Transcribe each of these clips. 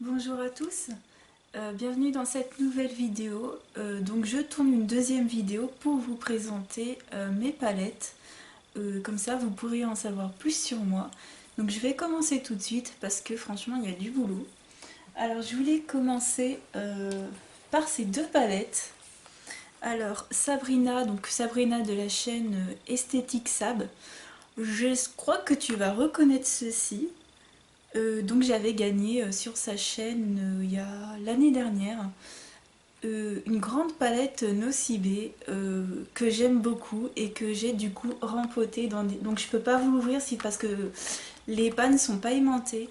Bonjour à tous, bienvenue dans cette nouvelle vidéo. Donc je tourne une deuxième vidéo pour vous présenter mes palettes. Comme ça vous pourrez en savoir plus sur moi. Donc je vais commencer tout de suite parce que franchement il y a du boulot. Alors je voulais commencer par ces deux palettes. Alors Sabrina, donc Sabrina de la chaîne Esthétique Sab. Je crois que tu vas reconnaître ceci. Donc j'avais gagné sur sa chaîne il y a l'année dernière une grande palette Nocibé que j'aime beaucoup et que j'ai du coup rempotée dans des... Donc je peux pas vous l'ouvrir parce que les pannes sont pas aimantées.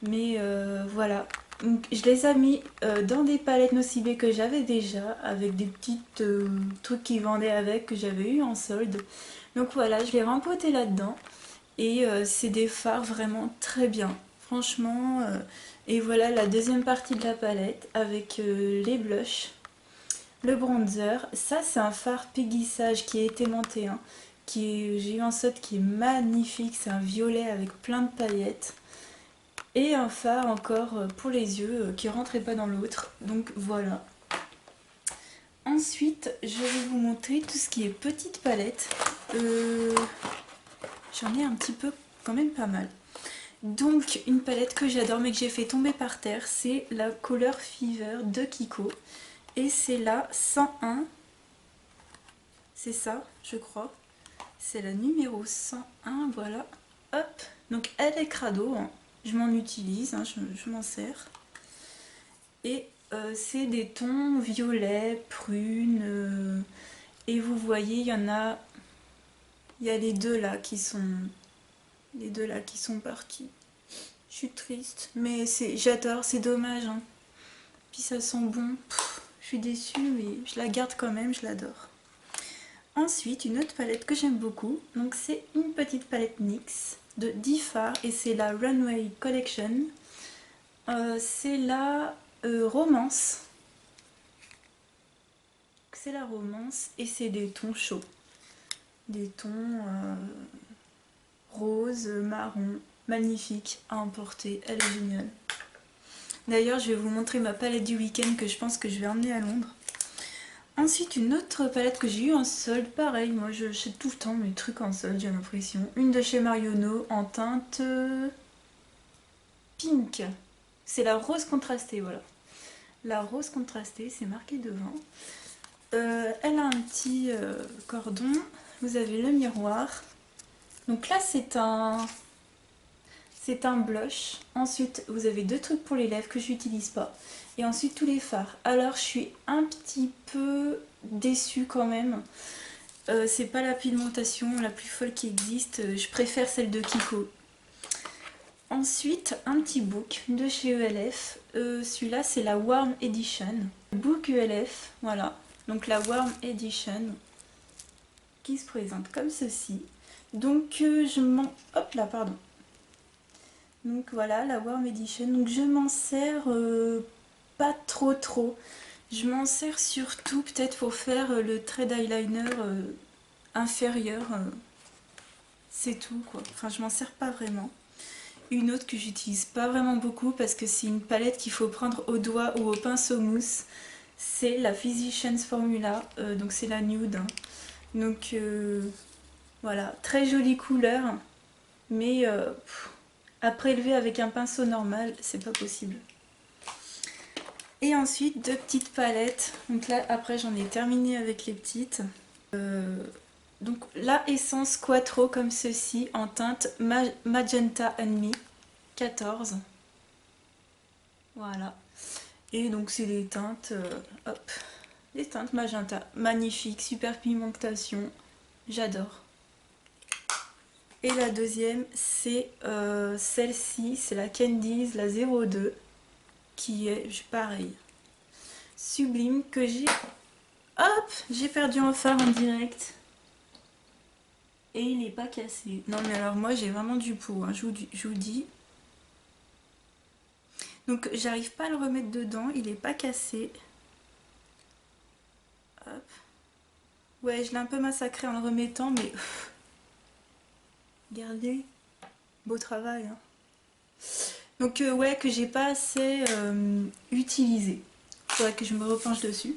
Mais voilà. Donc, je les ai mis dans des palettes Nocibé que j'avais déjà avec des petites trucs qui vendaient avec que j'avais eu en solde. Donc voilà, je les rempoté là-dedans. Et c'est des fards vraiment très bien. Franchement, et voilà la deuxième partie de la palette avec les blushs, le bronzer. Ça, c'est un fard Piggy Sage qui est aimanté, hein, j'ai eu un set qui est magnifique. C'est un violet avec plein de paillettes. Et un fard encore pour les yeux qui rentrait pas dans l'autre. Donc voilà. Ensuite, je vais vous montrer tout ce qui est petite palette. J'en ai un petit peu, quand même pas mal. Donc une palette que j'adore mais que j'ai fait tomber par terre, c'est la Color Fever de Kiko. Et c'est la 101, c'est ça je crois. C'est la numéro 101, voilà. Hop, donc elle est crado, hein. Je m'en utilise, hein, je m'en sers. Et c'est des tons violets, prunes. Et vous voyez, il y a les deux là qui sont... Les deux là qui sont partis. Je suis triste, mais j'adore, c'est dommage, hein. Puis ça sent bon. Je suis déçue, mais je la garde quand même, je l'adore. Ensuite, une autre palette que j'aime beaucoup. Donc c'est une petite palette NYX de 10 fards et c'est la Runway Collection. C'est la romance. C'est la romance et c'est des tons chauds. Des tons rose, marron, magnifique à emporter. Elle est géniale. D'ailleurs, je vais vous montrer ma palette du week-end que je pense que je vais emmener à Londres. Ensuite, une autre palette que j'ai eu en solde, pareil, moi je jette tout le temps mes trucs en solde, j'ai l'impression. Une de chez Marionneau en teinte pink. C'est la rose contrastée, voilà. La rose contrastée, c'est marqué devant. Elle a un petit cordon, vous avez le miroir. Donc là, c'est un blush. Ensuite, vous avez deux trucs pour les lèvres que je n'utilise pas. Et ensuite, tous les fards. Alors, je suis un petit peu déçue quand même. C'est pas la pigmentation la plus folle qui existe. Je préfère celle de Kiko. Ensuite, un petit book de chez ELF. Celui-là, c'est la Warm Edition. Book ELF, voilà. Donc la Warm Edition qui se présente comme ceci. Donc je m'en... Hop là, pardon. Donc voilà, la Warm Edition. Donc je m'en sers pas trop. Je m'en sers surtout peut-être pour faire le trait d'eyeliner inférieur. C'est tout quoi. Enfin, je m'en sers pas vraiment. Une autre que j'utilise pas vraiment beaucoup parce que c'est une palette qu'il faut prendre au doigt ou au pinceau mousse. C'est la Physicians Formula. Donc c'est la nude. Hein. Donc voilà, très jolie couleur. Mais à prélever avec un pinceau normal, c'est pas possible. Et ensuite, deux petites palettes. Donc là, après, j'en ai terminé avec les petites. Donc la Essence Quattro comme ceci en teinte Magenta and Me 14. Voilà. Et donc c'est des teintes, hop, des teintes magenta. Magnifique, super pigmentation. J'adore. Et la deuxième, c'est celle-ci, c'est la Candies, la 02, qui est pareil. Sublime, que j'ai... Hop, j'ai perdu un fard en direct. Et il n'est pas cassé. Non mais alors moi j'ai vraiment du pot, hein, je vous dis. Donc j'arrive pas à le remettre dedans, il n'est pas cassé. Hop. Ouais, je l'ai un peu massacré en le remettant, mais... Regardez, beau travail. Hein. Donc ouais, que j'ai pas assez utilisé. Faudrait que je me repenche dessus.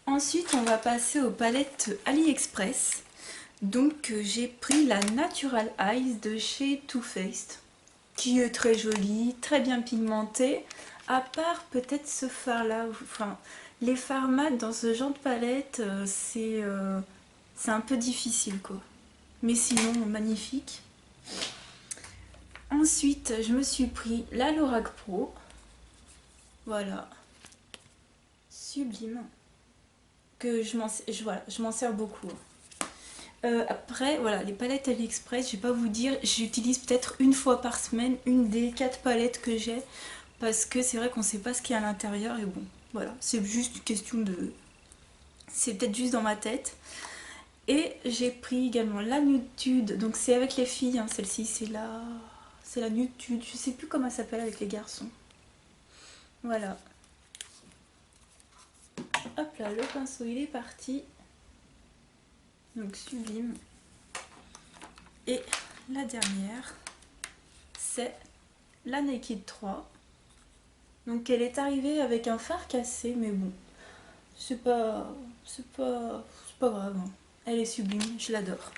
Ensuite, on va passer aux palettes AliExpress. Donc j'ai pris la Natural Eyes de chez Too Faced, qui est très jolie, très bien pigmentée. À part peut-être ce fard là, enfin les fards mat dans ce genre de palette, c'est un peu difficile quoi. Mais sinon magnifique. Ensuite, je me suis pris la Lorac Pro. Voilà, sublime. Que voilà, je m'en sers beaucoup. Après, voilà, les palettes AliExpress, je vais pas vous dire, j'utilise peut-être une fois par semaine une des 4 palettes que j'ai. Parce que c'est vrai qu'on sait pas ce qu'il y a à l'intérieur et bon, voilà, c'est juste une question de... C'est peut-être juste dans ma tête. Et j'ai pris également la Nude, donc c'est avec les filles, hein, celle-ci, c'est la Nude, je sais plus comment elle s'appelle avec les garçons. Voilà. Hop là, le pinceau il est parti. Donc sublime. Et la dernière, c'est la Naked 3. Donc elle est arrivée avec un fard cassé, mais bon, c'est pas grave. Hein. Elle est sublime, je l'adore.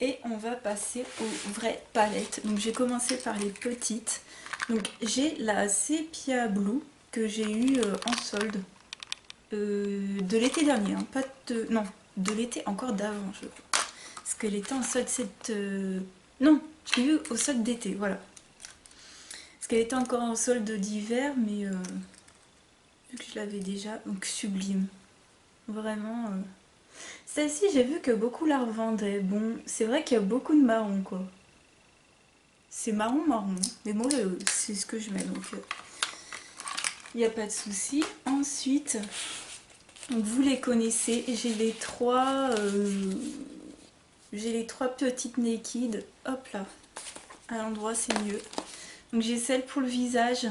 Et on va passer aux vraies palettes. Donc j'ai commencé par les petites. Donc j'ai la Sepia Blue que j'ai eue en solde de l'été dernier. Hein, pas de... Non, de l'été encore d'avant, je crois. Parce qu'elle était en solde cette... Non, je l'ai eue au solde d'été, voilà. Parce qu'elle était encore en solde d'hiver, mais vu que je l'avais déjà, donc sublime. Vraiment... Celle-ci, j'ai vu que beaucoup la revendaient. Bon, c'est vrai qu'il y a beaucoup de marron, quoi. C'est marron. Mais moi, c'est ce que je mets, donc il n'y a pas de souci. Ensuite, donc vous les connaissez, j'ai les trois petites Naked. Hop là, à l'endroit c'est mieux. Donc j'ai celle pour le visage.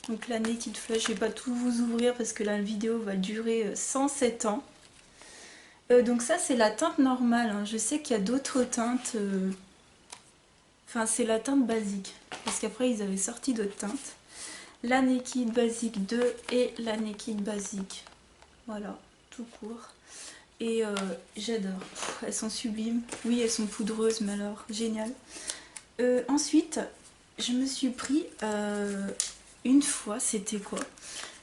Donc la Naked Flush, je vais pas tout vous ouvrir parce que la vidéo va durer 107 ans. Donc ça c'est la teinte normale, hein. Je sais qu'il y a d'autres teintes, enfin c'est la teinte basique, parce qu'après ils avaient sorti d'autres teintes. La Naked Basique 2 et la Naked Basique, voilà, tout court. Et j'adore, elles sont sublimes. Oui, elles sont poudreuses, mais alors, génial. Ensuite, je me suis pris une fois, c'était quoi?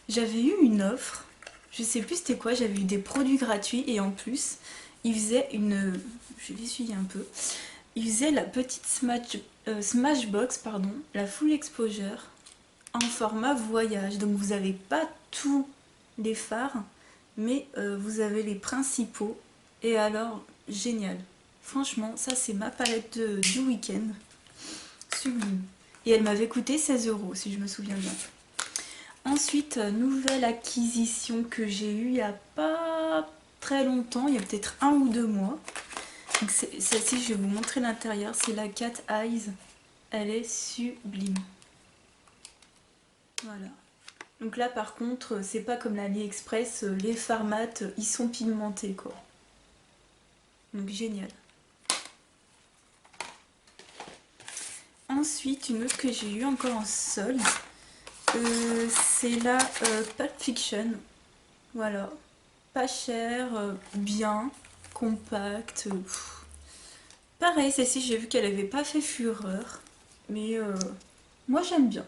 J'avais eu une offre, je sais plus c'était quoi, j'avais eu des produits gratuits et en plus, ils faisaient une... Je vais l'essuyer un peu. Ils faisaient la petite Smashbox, pardon, la Full Exposure en format voyage. Donc vous n'avez pas tous les fards, mais vous avez les principaux. Et alors, génial. Franchement, ça c'est ma palette du week-end. Sublime. Et elle m'avait coûté 16 € si je me souviens bien. Ensuite, nouvelle acquisition que j'ai eue il n'y a pas très longtemps, il y a peut-être 1 ou 2 mois. Celle-ci, je vais vous montrer l'intérieur, c'est la Cat Eyes. Elle est sublime. Voilà. Donc là par contre, c'est pas comme l'AliExpress, les fards mat, ils sont pigmentés quoi. Donc génial. Ensuite, une autre que j'ai eu encore en solde, c'est la Pulp Fiction. Voilà. Pas cher, bien, compacte. Pareil, celle-ci j'ai vu qu'elle avait pas fait fureur. Mais moi j'aime bien.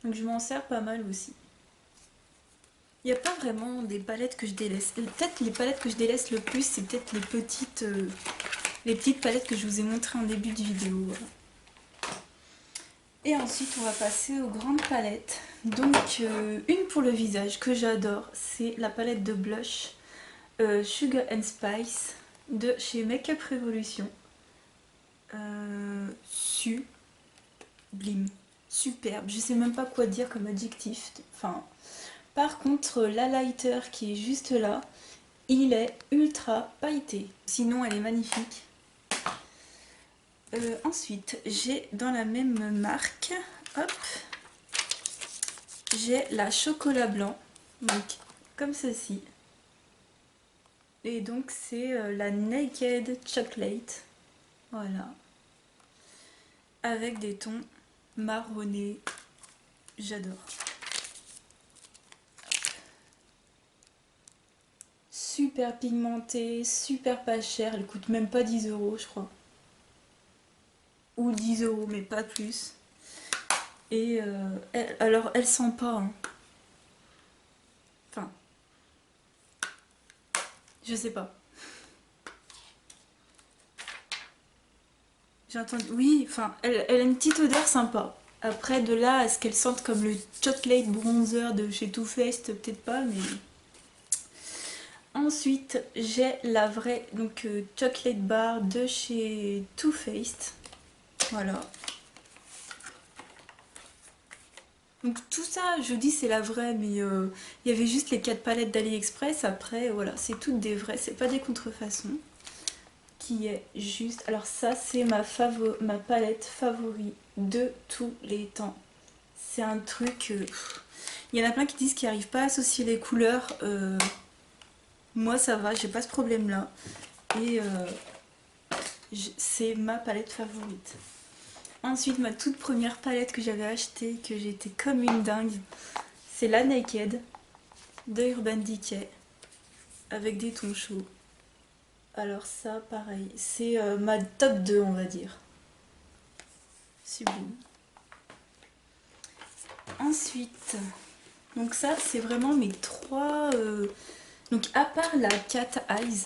Donc je m'en sers pas mal aussi. Il n'y a pas vraiment des palettes que je délaisse. Peut-être les palettes que je délaisse le plus, c'est peut-être les petites palettes que je vous ai montrées en début de vidéo. Voilà. Et ensuite, on va passer aux grandes palettes. Donc, une pour le visage que j'adore, c'est la palette de blush Sugar and Spice de chez Makeup Revolution. Sublime. Superbe. Je sais même pas quoi dire comme adjectif. Enfin... Par contre, l'highlighter qui est juste là, il est ultra pailleté. Sinon, elle est magnifique. Ensuite, j'ai dans la même marque, hop, j'ai la chocolat blanc, donc comme ceci. Et donc c'est la Naked Chocolate. Voilà. avec des tons marronnés. J'adore. Super pigmentée, super pas chère. Elle coûte même pas 10 € je crois. Ou 10 € mais pas plus. Et alors elle sent pas. Hein. Enfin, je sais pas. J'ai entendu. Oui, enfin, elle a une petite odeur sympa. Après, de là à ce qu'elle sente comme le chocolate bronzer de chez Too Faced, peut-être pas, mais. Ensuite, j'ai la vraie donc chocolate bar de chez Too Faced. Voilà. Donc tout ça, je dis c'est la vraie, mais il y avait juste les 4 palettes d'AliExpress. Après, voilà, c'est toutes des vraies, c'est pas des contrefaçons. Qui est juste... Alors ça, c'est ma palette favori de tous les temps. C'est un truc... Il y en a plein qui disent qu'ils n'arrivent pas à associer les couleurs. Moi, ça va, j'ai pas ce problème-là. Et c'est ma palette favorite. Ensuite, ma toute première palette que j'avais achetée, que j'étais comme une dingue, c'est la Naked de Urban Decay, avec des tons chauds. Alors ça, pareil, c'est ma top 2, on va dire. Sublime. Ensuite, donc ça, c'est vraiment mes trois... Donc à part la Cat Eyes,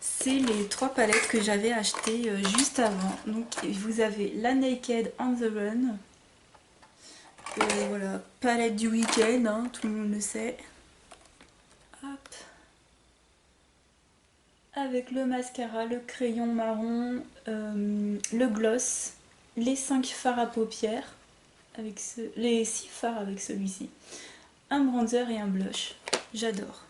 c'est les 3 palettes que j'avais achetées juste avant. Donc vous avez la Naked on the Run. Voilà, palette du week-end, hein, tout le monde le sait. Hop. Avec le mascara, le crayon marron, le gloss, les 5 fards à paupières, avec les 6 fards avec celui-ci, un bronzer et un blush. J'adore.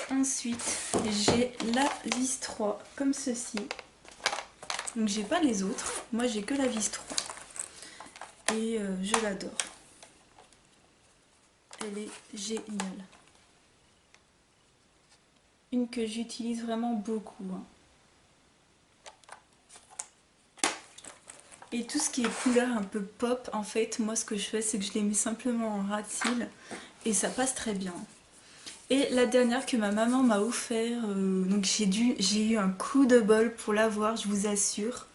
Ensuite, j'ai la vis 3 comme ceci. Donc j'ai pas les autres, moi j'ai que la vis 3. Et je l'adore. Elle est géniale. Une que j'utilise vraiment beaucoup. Hein. Et tout ce qui est couleur un peu pop, en fait, moi ce que je fais, c'est que je les mets simplement en ras de cils et ça passe très bien. Et la dernière que ma maman m'a offert, donc j'ai eu un coup de bol pour l'avoir, je vous assure.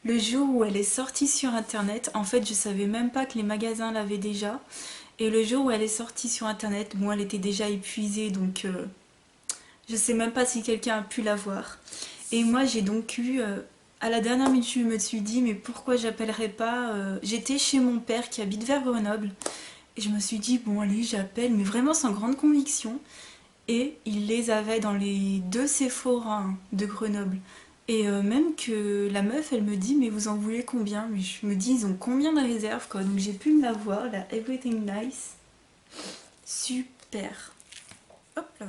Le jour où elle est sortie sur internet, en fait je savais même pas que les magasins l'avaient déjà. Et le jour où elle est sortie sur internet, bon elle était déjà épuisée donc je sais même pas si quelqu'un a pu l'avoir. Et moi j'ai donc eu, à la dernière minute je me suis dit mais pourquoi j'appellerais pas, j'étais chez mon père qui habite vers Grenoble. Et je me suis dit bon allez j'appelle mais vraiment sans grande conviction. Et il les avait dans les 2 Sephora de Grenoble. Et même que la meuf elle me dit mais vous en voulez combien? Mais je me dis ils ont combien de réserves quoi. Donc j'ai pu me l'avoir, la Everything Nice. Super. Hop là.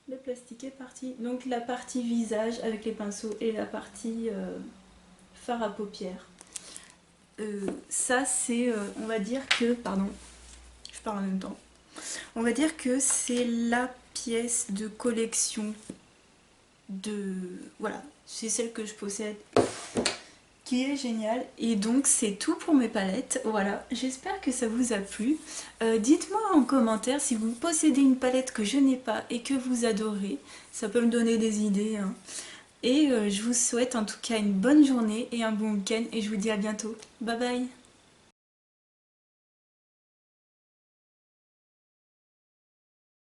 Le plastique est parti. Donc la partie visage avec les pinceaux et la partie fard à paupières. Ça c'est, on va dire que, pardon, je parle en même temps. On va dire que c'est la pièce de collection de... Voilà, c'est celle que je possède qui est géniale. Et donc c'est tout pour mes palettes. Voilà, j'espère que ça vous a plu. Dites-moi en commentaire si vous possédez une palette que je n'ai pas et que vous adorez. Ça peut me donner des idées. Hein. Et je vous souhaite en tout cas une bonne journée et un bon week-end. Et je vous dis à bientôt. Bye bye.